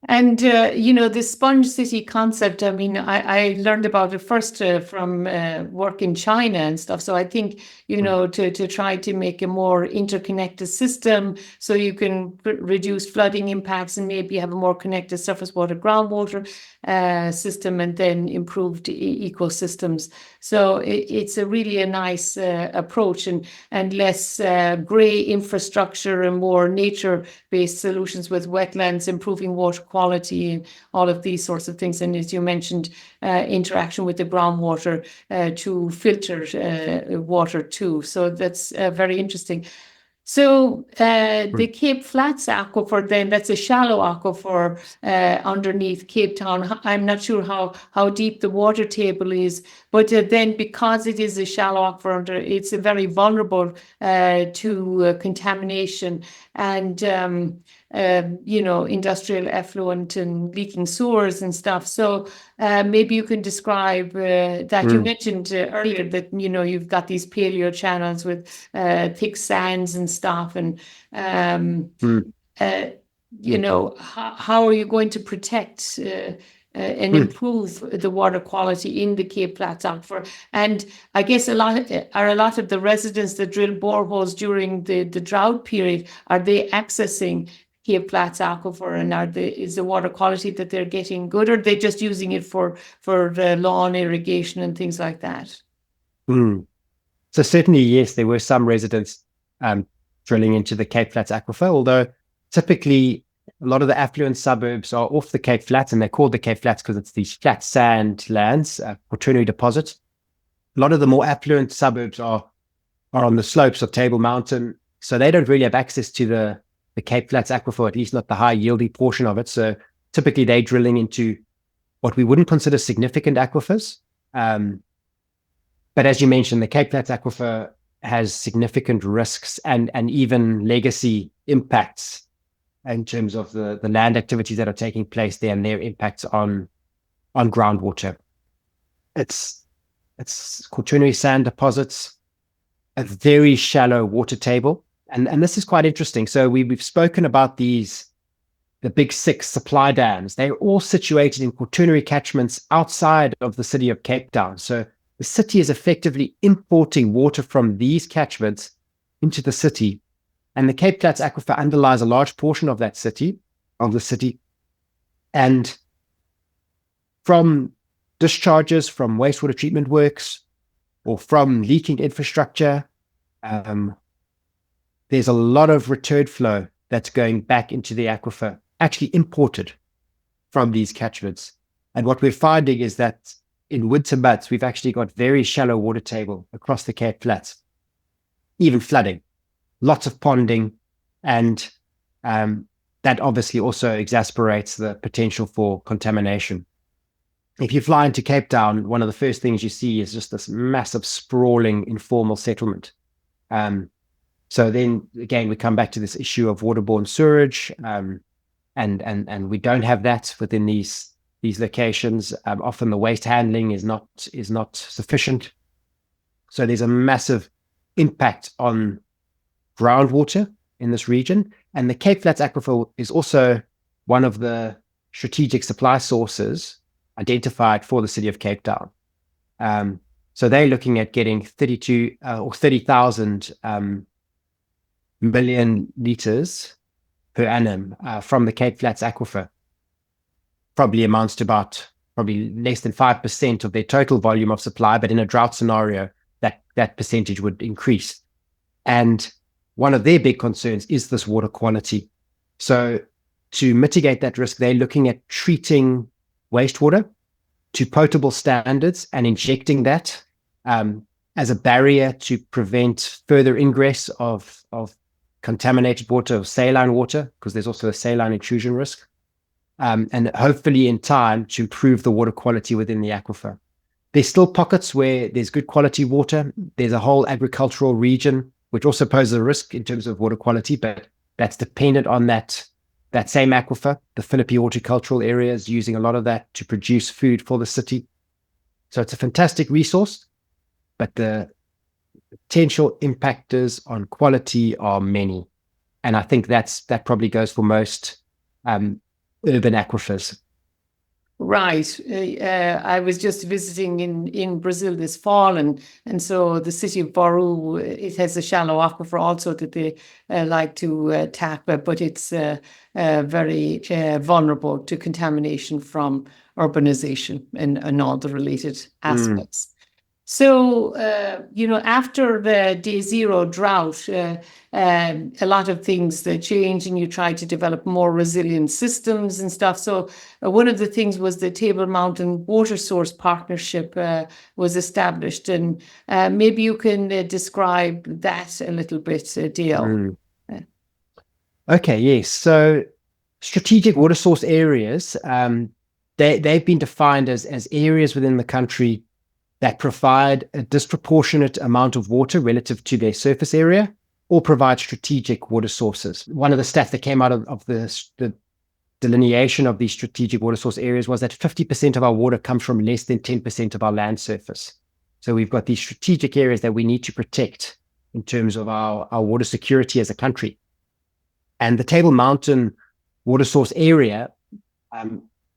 A: And, the sponge city concept, I mean, I learned about it first from work in China and stuff. So I think, to try to make a more interconnected system so you can reduce flooding impacts and maybe have a more connected surface water, groundwater system, and then improved ecosystems. So it's really a nice approach, and less grey infrastructure and more nature-based solutions with wetlands, improving water quality, and all of these sorts of things. And as you mentioned, interaction with the groundwater to filter water too. So that's very interesting. So the Cape Flats aquifer, then, that's a shallow aquifer underneath Cape Town. I'm not sure how deep the water table is, but then because it is a shallow aquifer, it's very vulnerable to contamination and industrial effluent and leaking sewers and stuff. So maybe you can describe that. You mentioned earlier that you've got these paleo channels with thick sands and stuff, and how are you going to protect and improve the water quality in the Cape Flats aquifer? And I guess a lot of the residents that drill boreholes during the drought period, are they accessing Cape Flats aquifer, and is the water quality that they're getting good, or are they just using it for lawn irrigation and things like that?
B: So certainly, yes, there were some residents drilling into the Cape Flats aquifer, although typically a lot of the affluent suburbs are off the Cape Flats, and they're called the Cape Flats because it's these flat sand lands, quaternary deposits. A lot of the more affluent suburbs are on the slopes of Table Mountain, so they don't really have access to the Cape Flats aquifer, at least not the high yielding portion of it. So typically they're drilling into what we wouldn't consider significant aquifers. But as you mentioned, the Cape Flats aquifer has significant risks and even legacy impacts in terms of the land activities that are taking place there and their impacts on groundwater. It's quaternary sand deposits, a very shallow water table. And this is quite interesting. So we've spoken about the big 6 supply dams. They're all situated in quaternary catchments outside of the city of Cape Town. So the city is effectively importing water from these catchments into the city. And the Cape Flats aquifer underlies a large portion of the city. And from discharges from wastewater treatment works or from leaking infrastructure, there's a lot of return flow that's going back into the aquifer, actually imported from these catchments. And what we're finding is that in winter months, we've actually got very shallow water table across the Cape Flats, even flooding, lots of ponding, and that obviously also exacerbates the potential for contamination. If you fly into Cape Town, one of the first things you see is just this massive sprawling informal settlement. So then again, we come back to this issue of waterborne sewage, and we don't have that within these locations. Often the waste handling is not sufficient. So there's a massive impact on groundwater in this region. And the Cape Flats aquifer is also one of the strategic supply sources identified for the city of Cape Town. So they're looking at getting 30,000 million liters per annum from the Cape Flats aquifer. Probably amounts to probably less than 5% of their total volume of supply, but in a drought scenario, that percentage would increase. And one of their big concerns is this water quality. So to mitigate that risk, they're looking at treating wastewater to potable standards and injecting that as a barrier to prevent further ingress of contaminated water, or saline water, because there's also a saline intrusion risk. And hopefully in time to improve the water quality within the aquifer. There's still pockets where there's good quality water. There's a whole agricultural region, which also poses a risk in terms of water quality, but that's dependent on that same aquifer. The Philippi horticultural area is using a lot of that to produce food for the city. So it's a fantastic resource, but the potential impactors on quality are many. And I think that probably goes for most urban aquifers.
A: Right. I was just visiting in Brazil this fall, and so the city of Barrow, it has a shallow aquifer also that they like to tap, but it's very vulnerable to contamination from urbanization and all the related aspects. So, after the day zero drought, a lot of things that change, and you try to develop more resilient systems and stuff. So, one of the things was the Table Mountain Water Source Partnership was established, and maybe you can describe that a little bit, Dale.
B: Okay, yes. So, strategic water source areas, they've been defined as areas within the country that provide a disproportionate amount of water relative to their surface area, or provide strategic water sources. One of the stats that came out of the delineation of these strategic water source areas was that 50% of our water comes from less than 10% of our land surface. So we've got these strategic areas that we need to protect in terms of our water security as a country. And the Table Mountain water source area,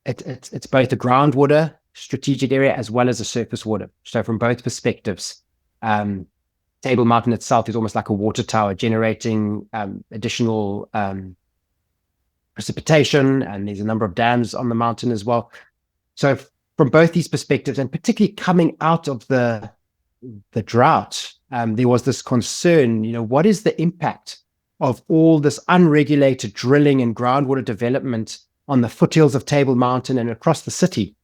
B: it's both a groundwater strategic area as well as a surface water. So from both perspectives, Table Mountain itself is almost like a water tower, generating additional precipitation, and there's a number of dams on the mountain as well. So from both these perspectives, and particularly coming out of the drought, there was this concern, what is the impact of all this unregulated drilling and groundwater development on the foothills of Table Mountain and across the city?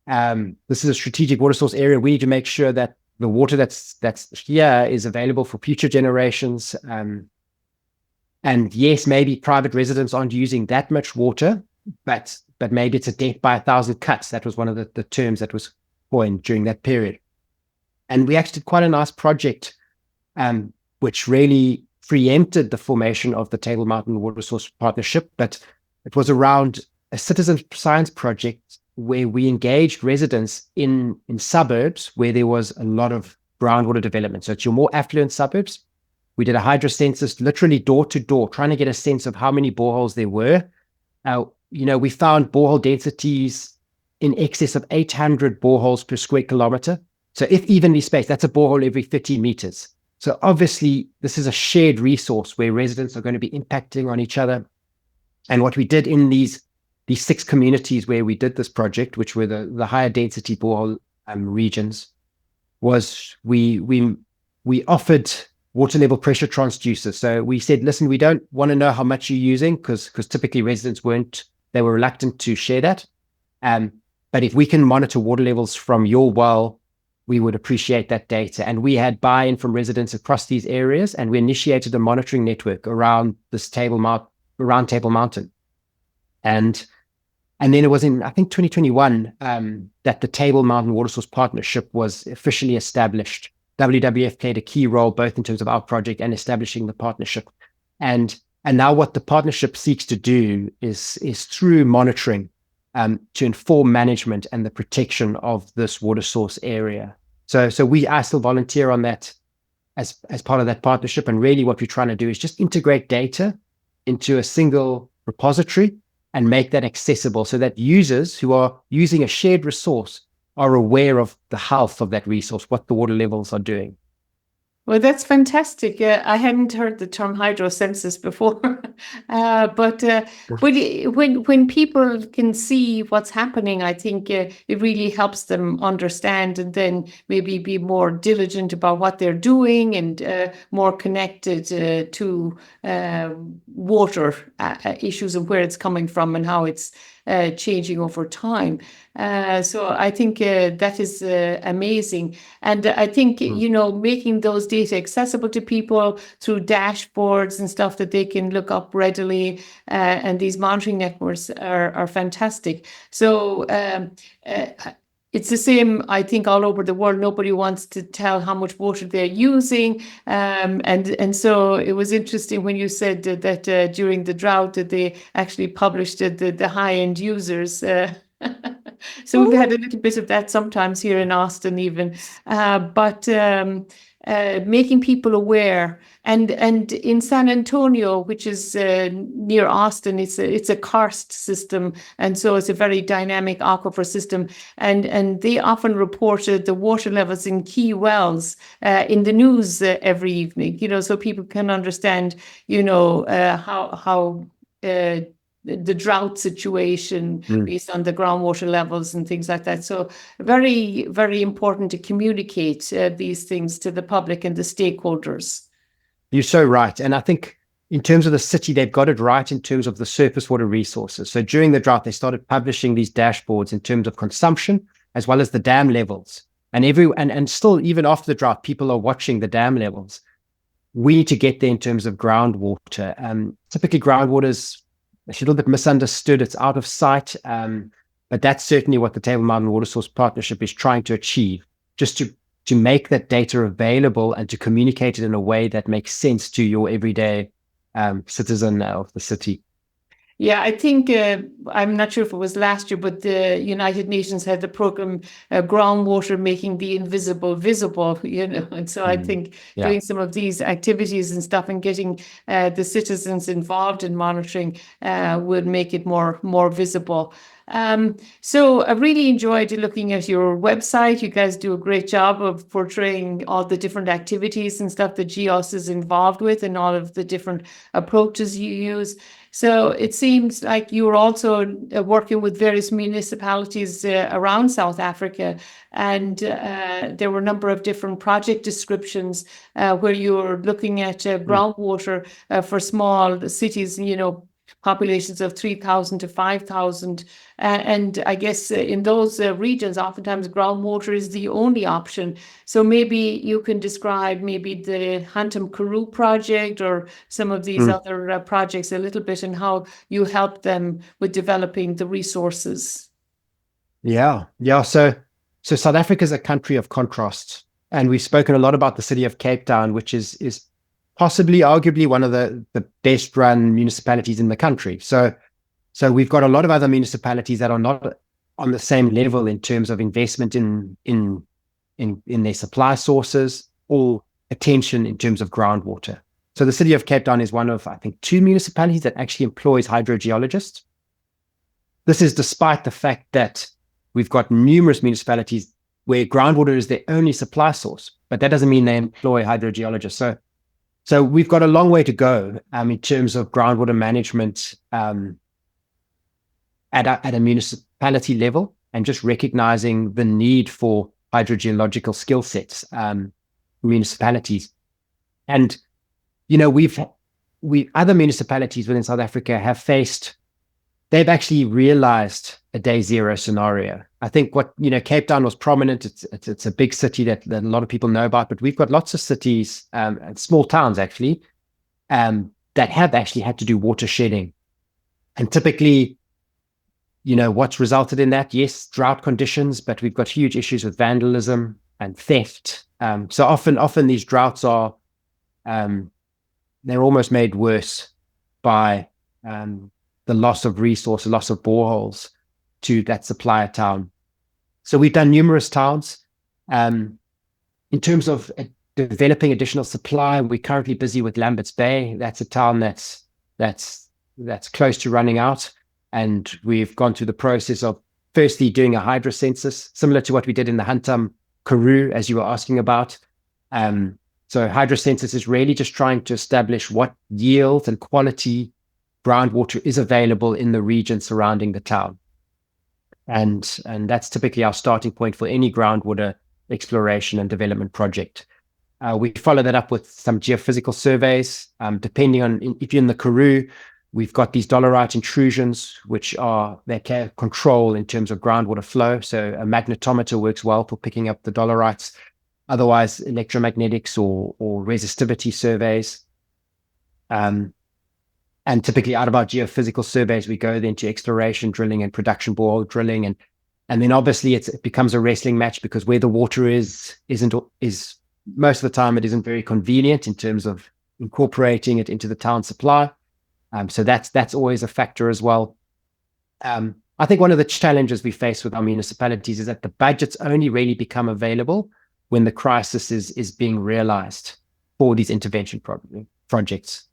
B: This is a strategic water source area. We need to make sure that the water that's here is available for future generations. And yes, maybe private residents aren't using that much water, but maybe it's a death by 1,000 cuts. That was one of the terms that was coined during that period. And we actually did quite a nice project, which really preempted the formation of the Table Mountain Water Source Partnership, but it was around a citizen science project where we engaged residents in suburbs where there was a lot of groundwater development. So it's your more affluent suburbs. We did a hydrocensus, literally door to door, trying to get a sense of how many boreholes there were. We found borehole densities in excess of 800 boreholes per square kilometer. So if evenly spaced, that's a borehole every 50 meters. So obviously, this is a shared resource where residents are going to be impacting on each other. And what we did in these 6 communities where we did this project, which were the higher density borehole regions, was we offered water level pressure transducers. So we said, listen, we don't want to know how much you're using, because typically residents they were reluctant to share that. But if we can monitor water levels from your well, we would appreciate that data. And we had buy-in from residents across these areas, and we initiated a monitoring network around this Table Mountain. And then it was in, I think, 2021 that the Table Mountain Water Source Partnership was officially established. WWF played a key role both in terms of our project and establishing the partnership. And now what the partnership seeks to do is through monitoring to inform management and the protection of this water source area. So I still volunteer on that as part of that partnership. And really what we're trying to do is just integrate data into a single repository and make that accessible so that users who are using a shared resource are aware of the health of that resource, what the water levels are doing.
A: Well, that's fantastic. I hadn't heard the term hydrocensus before, but when people can see what's happening, I think it really helps them understand, and then maybe be more diligent about what they're doing, and more connected to water issues and where it's coming from and how it's changing over time. So I think that is amazing. And I think, making those data accessible to people through dashboards and stuff that they can look up readily, and these monitoring networks are fantastic. So it's the same, I think, all over the world. Nobody wants to tell how much water they're using. And so it was interesting when you said that during the drought that they actually published the high-end users. So we've had a little bit of that sometimes here in Austin even. But making people aware. And in San Antonio, which is near Austin, it's a karst system, and so it's a very dynamic aquifer system. And they often reported the water levels in key wells in the news every evening. So people can understand, how the drought situation based on the groundwater levels and things like that. So very, very important to communicate these things to the public and the stakeholders.
B: You're so right. And I think in terms of the city, they've got it right in terms of the surface water resources. So during the drought, they started publishing these dashboards in terms of consumption as well as the dam levels. And still, even after the drought, people are watching the dam levels. We need to get there in terms of groundwater. Typically, groundwater is a little bit misunderstood. It's out of sight. But that's certainly what the Table Mountain Water Source Partnership is trying to achieve, just to make that data available and to communicate it in a way that makes sense to your everyday citizen of the city.
A: Yeah, I think, I'm not sure if it was last year, but the United Nations had the program Groundwater Making the Invisible Visible, and so I think doing some of these activities and stuff and getting the citizens involved in monitoring would make it more visible. So I really enjoyed looking at your website. You guys do a great job of portraying all the different activities and stuff that GEOS is involved with and all of the different approaches you use. So it seems like you were also working with various municipalities around South Africa, and there were a number of different project descriptions where you were looking at groundwater for small cities, populations of 3,000 to 5,000. And I guess in those regions, oftentimes groundwater is the only option. So maybe you can describe maybe the Hantam Karoo project or some of these other projects a little bit and how you help them with developing the resources.
B: Yeah. So South Africa is a country of contrasts. And we've spoken a lot about the city of Cape Town, which is possibly, arguably, one of the best run municipalities in the country. So we've got a lot of other municipalities that are not on the same level in terms of investment in their supply sources or attention in terms of groundwater. So the city of Cape Town is one of, I think, 2 municipalities that actually employs hydrogeologists. This is despite the fact that we've got numerous municipalities where groundwater is their only supply source, but that doesn't mean they employ hydrogeologists. So we've got a long way to go in terms of groundwater management at a municipality level, and just recognizing the need for hydrogeological skill sets municipalities. And other municipalities within South Africa they've actually realized a day zero scenario. I think Cape Town was prominent. It's a big city that a lot of people know about, but we've got lots of cities and small towns actually that have actually had to do water shedding. And typically, what's resulted in that? Yes, drought conditions, but we've got huge issues with vandalism and theft. So often these droughts they're almost made worse by the loss of resource, the loss of boreholes to that supplier town. So we've done numerous towns. In terms of developing additional supply, we're currently busy with Lambert's Bay. That's a town that's close to running out. And we've gone through the process of firstly doing a hydro census, similar to what we did in the Hantam Karoo, as you were asking about. So hydro census is really just trying to establish what yield and quality groundwater is available in the region surrounding the town. And that's typically our starting point for any groundwater exploration and development project. We follow that up with some geophysical surveys. Depending on if you're in the Karoo, we've got these dolerite intrusions, they can control in terms of groundwater flow. So a magnetometer works well for picking up the dolerites. Otherwise, electromagnetics or resistivity surveys. And typically out of our geophysical surveys, we go then to exploration drilling and production borehole drilling. And then obviously it becomes a wrestling match, because where the water is most of the time it isn't very convenient in terms of incorporating it into the town supply. So that's always a factor as well. I think one of the challenges we face with our municipalities is that the budgets only really become available when the crisis is being realized for these intervention projects.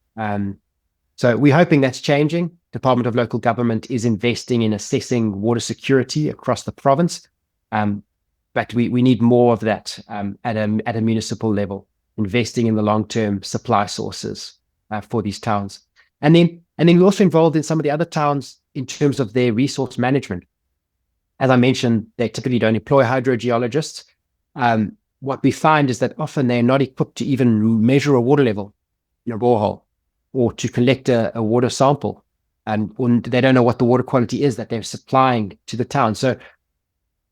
B: So we're hoping that's changing. Department of Local Government is investing in assessing water security across the province. But we need more of that at a municipal level, investing in the long-term supply sources for these towns. And then we're also involved in some of the other towns in terms of their resource management. As I mentioned, they typically don't employ hydrogeologists. What we find is that often they're not equipped to even measure a water level in a borehole or to collect a water sample. And they don't know what the water quality is that they're supplying to the town. So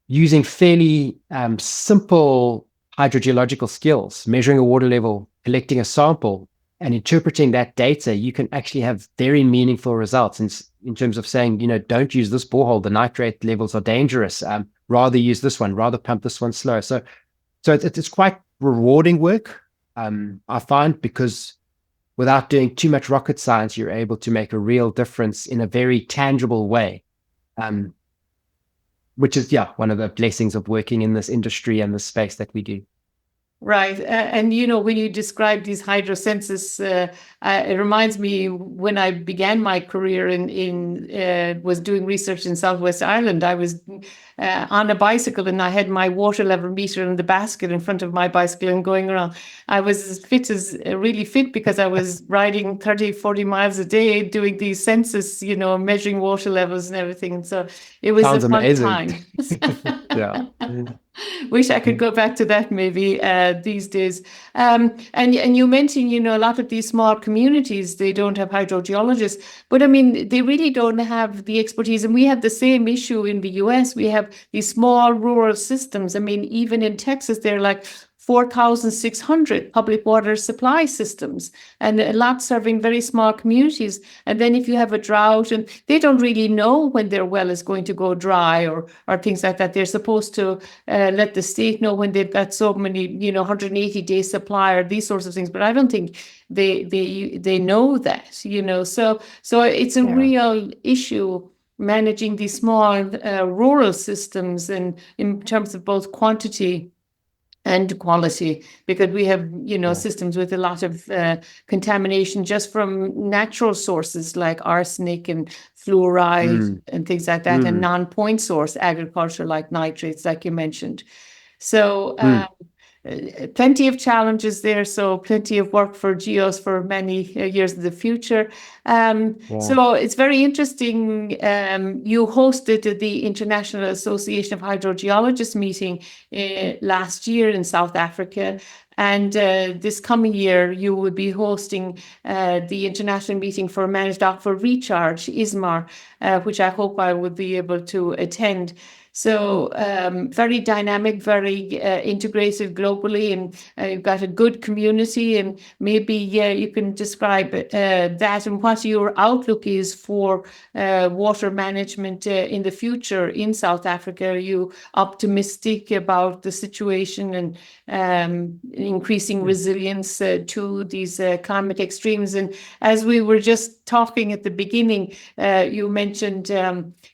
B: using fairly simple hydrogeological skills, measuring a water level, collecting a sample, and interpreting that data, you can actually have very meaningful results in terms of saying, don't use this borehole, the nitrate levels are dangerous. Rather use this one, rather pump this one slow. So it's quite rewarding work, I find, because without doing too much rocket science, you're able to make a real difference in a very tangible way, which is, one of the blessings of working in this industry and the space that we do.
A: Right. And, when you describe these hydrosenses, it reminds me when I began my career was doing research in Southwest Ireland. I was on a bicycle and I had my water level meter in the basket in front of my bicycle and going around. I was really fit because I was riding 30, 40 miles a day doing these census, measuring water levels and everything. And so it was
B: Sounds
A: a fun
B: amazing.
A: time.
B: Yeah.
A: Wish I could go back to that maybe these days. And you mentioned, a lot of these small communities, they don't have hydrogeologists, but I mean, they really don't have the expertise. And we have the same issue in the US. We have these small rural systems. I mean, even in Texas, they're like 4,600 public water supply systems, and a lot serving very small communities. And then if you have a drought, and they don't really know when their well is going to go dry or things like that, they're supposed to let the state know when they've got so many, 180-day supply or these sorts of things. But I don't think they know that, So it's a real issue managing these small rural systems, and in terms of both quantity and quality, because we have, systems with a lot of contamination just from natural sources like arsenic and fluoride and things like that, and non-point source agriculture like nitrates, like you mentioned. So plenty of challenges there, so plenty of work for GEOS for many years in the future. So it's very interesting. You hosted the International Association of Hydrogeologists meeting last year in South Africa. And this coming year, you will be hosting the international meeting for Managed Aquifer Recharge, ISMAR, which I hope I will be able to attend. So very dynamic, very integrated globally, and you've got a good community. And maybe you can describe that and what your outlook is for water management in the future in South Africa. Are you optimistic about the situation and increasing resilience to these climate extremes? And as we were just talking at the beginning, you mentioned,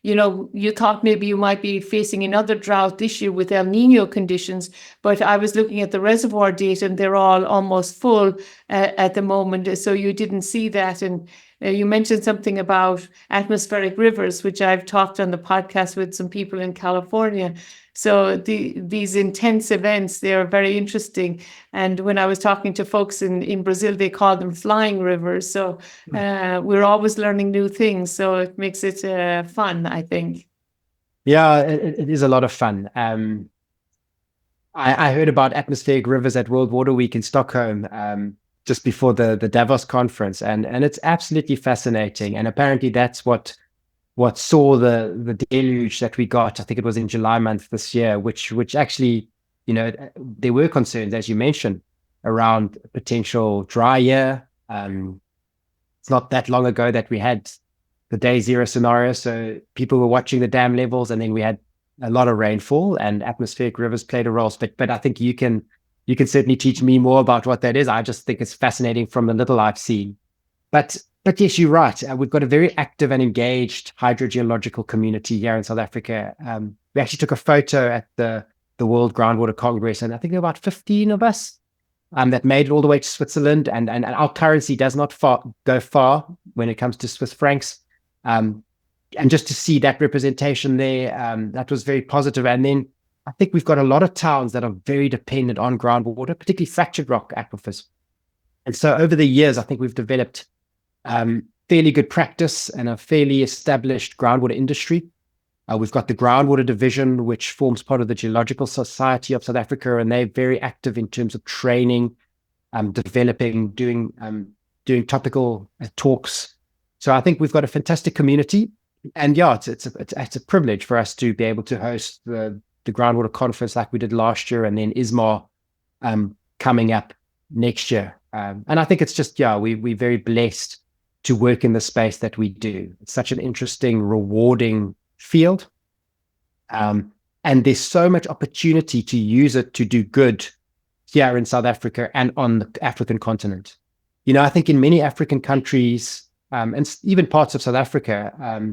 A: you thought maybe you might be facing another drought this year with El Nino conditions, but I was looking at the reservoir data and they're all almost full at the moment, so you didn't see that. And you mentioned something about atmospheric rivers, which I've talked on the podcast with some people in California. So these intense events, they are very interesting. And when I was talking to folks in Brazil, they call them flying rivers. So we're always learning new things. So it makes it fun, I think.
B: Yeah, it is a lot of fun. I heard about atmospheric rivers at World Water Week in Stockholm just before the Davos conference, and it's absolutely fascinating. And apparently that's what saw the deluge that we got. I think it was in July month this year, which actually, there were concerns, as you mentioned, around potential dry year. It's not that long ago that we had the day zero scenario, so people were watching the dam levels, and then we had a lot of rainfall, and atmospheric rivers played a role. But I think you can certainly teach me more about what that is. I just think it's fascinating from the little I've seen. But yes, you're right. We've got a very active and engaged hydrogeological community here in South Africa. We actually took a photo at the the World Groundwater Congress, and I think there were about 15 of us that made it all the way to Switzerland. And our currency does not go far when it comes to Swiss francs. And just to see that representation there, that was very positive. And then I think we've got a lot of towns that are very dependent on groundwater, particularly fractured rock aquifers. And so over the years, I think we've developed fairly good practice and a fairly established groundwater industry. We've got the groundwater division, which forms part of the Geological Society of South Africa, and they're very active in terms of training, developing, doing topical talks. So I think we've got a fantastic community, and yeah, it's a privilege for us to be able to host the groundwater conference like we did last year, and then ISMAR coming up next year. And I think it's just, we're very blessed to work in the space that we do. It's such an interesting, rewarding field. And there's so much opportunity to use it to do good here in South Africa and on the African continent. I think in many African countries, and even parts of South Africa,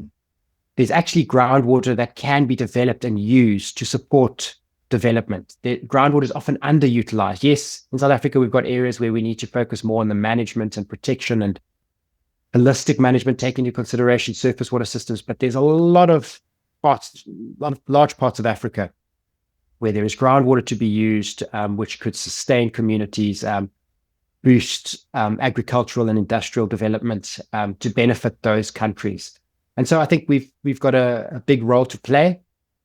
B: there's actually groundwater that can be developed and used to support development. The groundwater is often underutilized. Yes, in South Africa, we've got areas where we need to focus more on the management and protection and holistic management, taking into consideration surface water systems. But there's a lot of large parts of Africa where there is groundwater to be used, which could sustain communities, boost agricultural and industrial development to benefit those countries. And so I think we've got a big role to play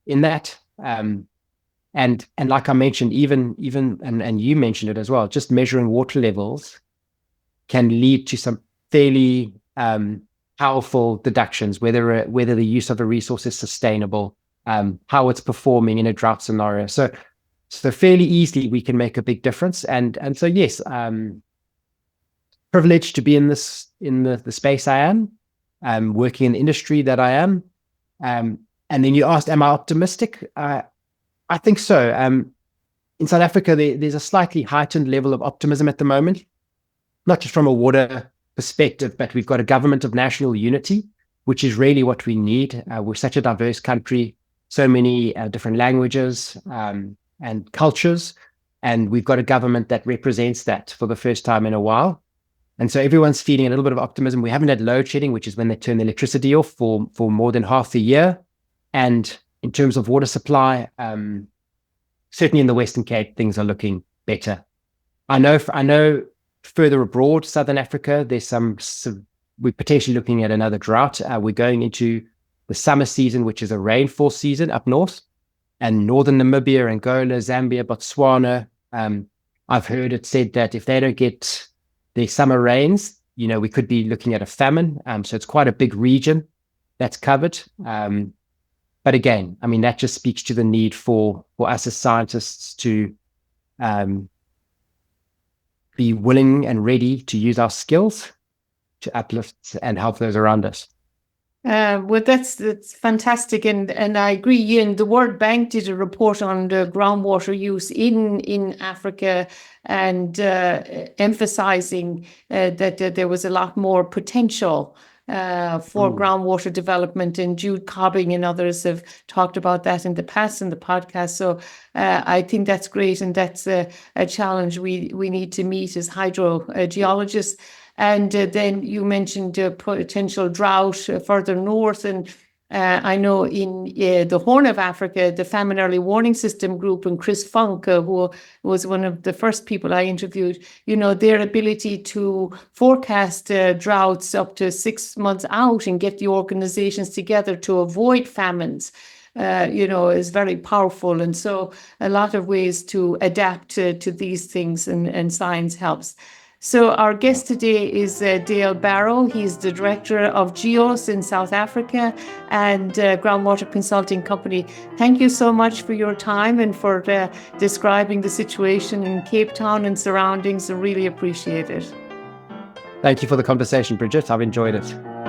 B: in that. And like I mentioned, even and you mentioned it as well, just measuring water levels can lead to some fairly powerful deductions, whether the use of a resource is sustainable, how it's performing in a drought scenario. So fairly easily we can make a big difference. And so yes, privileged to be in the space I am, working in the industry that I am. And then you asked, am I optimistic? I think so. In South Africa, there's a slightly heightened level of optimism at the moment, not just from a water perspective, but we've got a government of national unity, which is really what we need. We're such a diverse country, so many different languages and cultures, and we've got a government that represents that for the first time in a while. And so everyone's feeling a little bit of optimism. We haven't had load shedding, which is when they turn the electricity off for more than half the year. And in terms of water supply, certainly in the Western Cape, things are looking better. I know further abroad, Southern Africa, we're potentially looking at another drought. We're going into the summer season, which is a rainfall season up north, and northern Namibia, Angola, Zambia, Botswana. I've heard it said that if they don't get their summer rains, we could be looking at a famine. So it's quite a big region that's covered. But again, I mean, that just speaks to the need for us as scientists to be willing and ready to use our skills to uplift and help those around us.
A: Well, that's fantastic, and I agree. Ian, the World Bank did a report on the groundwater use in Africa, and emphasizing that there was a lot more potential for groundwater development, and Jude Cobbing and others have talked about that in the past in the podcast. So I think that's great, and that's a challenge we need to meet as hydrogeologists. And then you mentioned potential drought further north, and I know in the Horn of Africa, the Famine Early Warning System group, and Chris Funk, who was one of the first people I interviewed, their ability to forecast droughts up to 6 months out and get the organizations together to avoid famines, is very powerful. And so a lot of ways to adapt to these things, and science helps. So our guest today is Dale Barrow. He's the director of GEOS in South Africa and groundwater consulting company. Thank you so much for your time and for describing the situation in Cape Town and surroundings. I really appreciate it.
B: Thank you for the conversation, Bridget. I've enjoyed it.